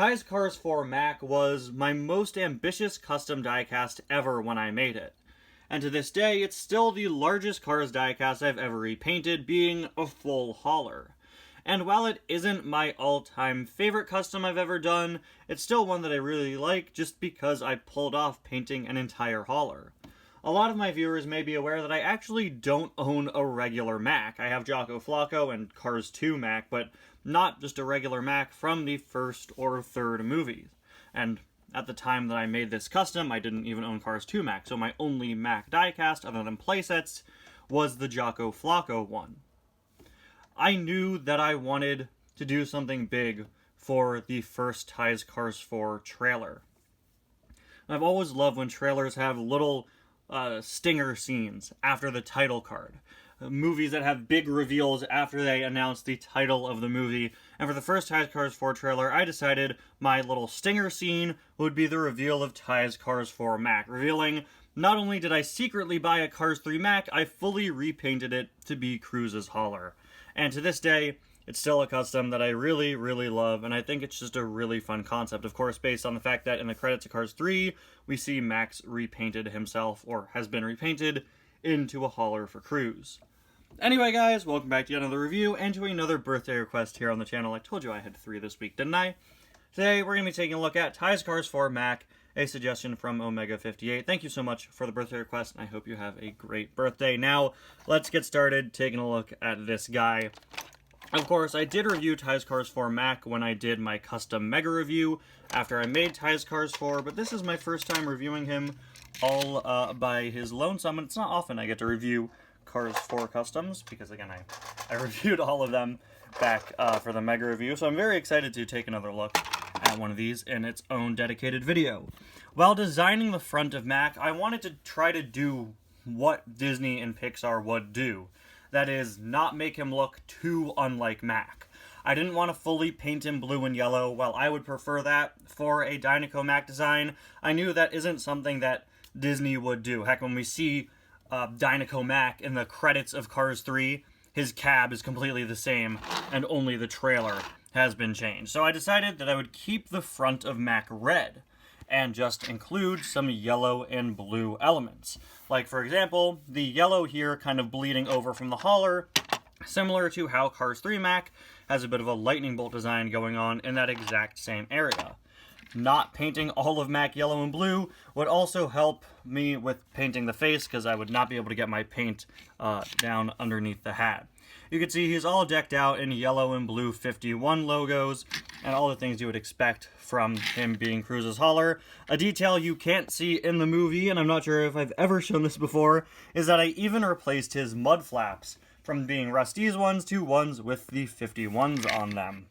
Ty's Cars 4 Mack was my most ambitious custom diecast ever when I made it. And to this day, it's still the largest Cars diecast I've ever repainted, being a full hauler. And while it isn't my all-time favorite custom I've ever done, it's still one that I really like just because I pulled off painting an entire hauler. A lot of my viewers may be aware that I actually don't own a regular Mack. I have Jocko Flocko and Cars 2 Mack, but not just a regular Mack from the first or third movies. And at the time that I made this custom, I didn't even own Cars 2 Mack, so my only Mack diecast, other than playsets, was the Jocko Flocko one. I knew that I wanted to do something big for the first Ty's Cars 4 trailer. I've always loved when trailers have little stinger scenes after the title card. Movies that have big reveals after they announce the title of the movie. And for the first Ty's Cars 4 trailer, I decided my little stinger scene would be the reveal of Ty's Cars 4 Mack, revealing not only did I secretly buy a Cars 3 Mack, I fully repainted it to be Cruz's hauler. And to this day, it's still a custom that I really, really love, and I think it's just a really fun concept. Of course, based on the fact that in the credits of Cars 3, we see Max repainted himself, or has been repainted, into a hauler for Cruz. Anyway, guys, welcome back to another review, and to another birthday request here on the channel. I told you I had 3 this week, didn't I? Today, we're going to be taking a look at Ty's Cars 4 Mack, a suggestion from Omega58. Thank you so much for the birthday request, and I hope you have a great birthday. Now, let's get started taking a look at this guy. Of course, I did review Ty's Cars 4 Mack when I did my custom Mega review after I made Ty's Cars 4, but this is my first time reviewing him all by his lonesome, and it's not often I get to review Cars 4 customs, because again, I reviewed all of them back for the Mega review, so I'm very excited to take another look at one of these in its own dedicated video. While designing the front of Mack, I wanted to try to do what Disney and Pixar would do. That is, not make him look too unlike Mack. I didn't want to fully paint him blue and yellow. While I would prefer that for a Dinoco Mack design, I knew that isn't something that Disney would do. Heck, when we see Dinoco Mack in the credits of Cars 3, his cab is completely the same, and only the trailer has been changed. So I decided that I would keep the front of Mack red, and just include some yellow and blue elements. Like, for example, the yellow here kind of bleeding over from the hauler, similar to how Cars 3 Mack has a bit of a lightning bolt design going on in that exact same area. Not painting all of Mack yellow and blue would also help me with painting the face, because I would not be able to get my paint down underneath the hat. You can see he's all decked out in yellow and blue 51 logos, and all the things you would expect from him being Cruz's hauler. A detail you can't see in the movie, and I'm not sure if I've ever shown this before, is that I even replaced his mud flaps from being Rusty's ones to ones with the 51s on them.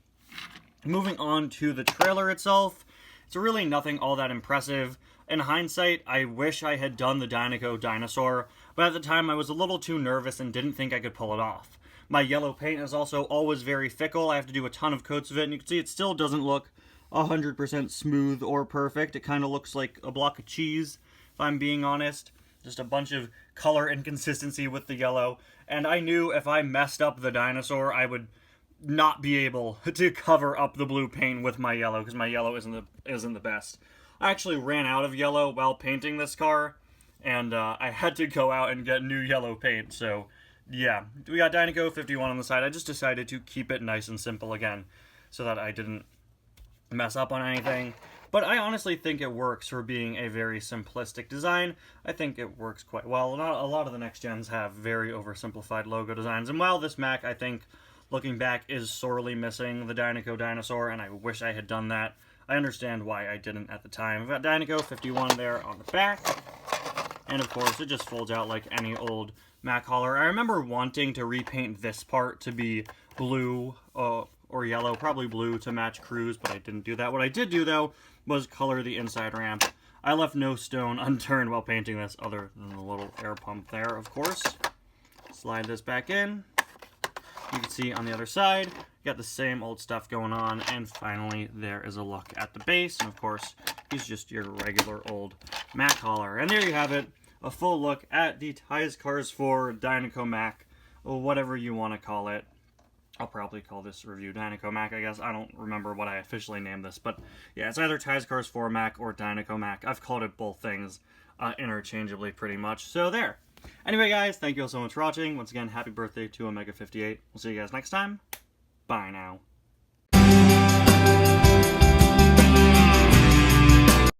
Moving on to the trailer itself, it's really nothing all that impressive. In hindsight, I wish I had done the Dinoco dinosaur, but at the time I was a little too nervous and didn't think I could pull it off. My yellow paint is also always very fickle. I have to do a ton of coats of it, and you can see it still doesn't look 100% smooth or perfect. It kind of looks like a block of cheese, if I'm being honest. Just a bunch of color inconsistency with the yellow. And I knew if I messed up the dinosaur, I would not be able to cover up the blue paint with my yellow, because my yellow isn't the best. I actually ran out of yellow while painting this car, and I had to go out and get new yellow paint, so yeah, we got Dinoco 51 on the side. I just decided to keep it nice and simple again, so that I didn't mess up on anything. But I honestly think it works for being a very simplistic design. I think it works quite well. Not a lot of the next gens have very oversimplified logo designs. And while this Mack, I think, looking back, is sorely missing the Dinoco dinosaur, and I wish I had done that, I understand why I didn't at the time. We've got Dinoco 51 there on the back. And of course, it just folds out like any old Mack hauler. I remember wanting to repaint this part to be blue or yellow, probably blue to match Cruz, but I didn't do that. What I did do, though, was color the inside ramp. I left no stone unturned while painting this, other than the little air pump there, of course. Slide this back in. You can see on the other side, you got the same old stuff going on, and finally there is a look at the base, and of course, he's just your regular old Mack hauler. And there you have it, a full look at the Ty's Cars 4 Dinoco Mack, or whatever you want to call it. I'll probably call this review Dinoco Mack, I guess. I don't remember what I officially named this, but yeah, it's either Ties Cars 4 Mack or Dinoco Mack. I've called it both things interchangeably pretty much, so there. Anyway, guys, thank you all so much for watching. Once again, happy birthday to Omega58. We'll see you guys next time. Bye now.